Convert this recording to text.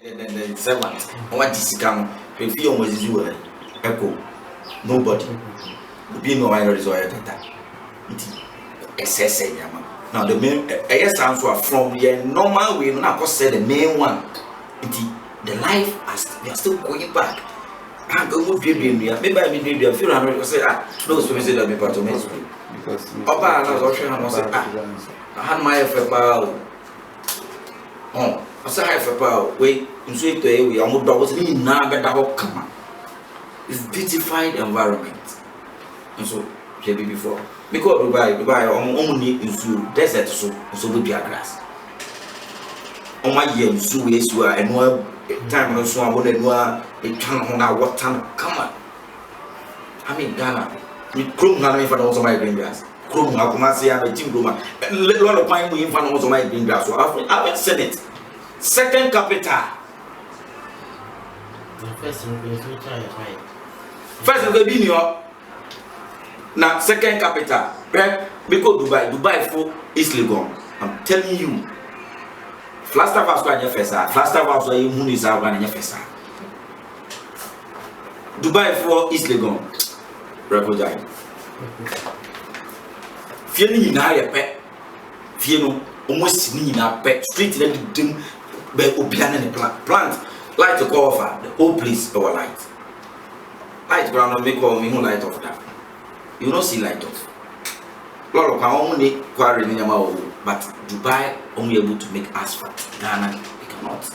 The servant, what is come? If you almost do echo, nobody. Be no one is all that. It now the main sounds were from the normal way, not say the main one. The life as we are still going back. I go with baby. Maybe I mean, maybe I feel I'm say, no, so we say that be part of me. Because Oba, I was saying, I had my FFA. Oh, I said, FFA, wait, in sweet way, we are more dogs in Naga come. It's beautified environment. And so, maybe before. Because Dubai, only in zoo, desert, so be a grass. On my year, zoo is where and no time on so I wouldn't know a ton on what time come on. I mean, Ghana, with Chrome, not even also my green grass. Chrome, how come I say I'm a team room? A lot of time we infant also my green grass. So I've said it. Second capital. First, will be now, second capital, right? Because Dubai for East Legon. I'm telling you. Flagstaff was going to Fessa. Flagstaff was going to Munisa and Fessa. Dubai for East Legon. Record. Feeling in a pet. Feeling almost in a pet. Street let them be opian and plant. Light to cover the whole place our light. Light ground make all me light of that. You don't see light off. Lot of only quarry in your but Dubai only able to make asphalt. Ghana, we cannot.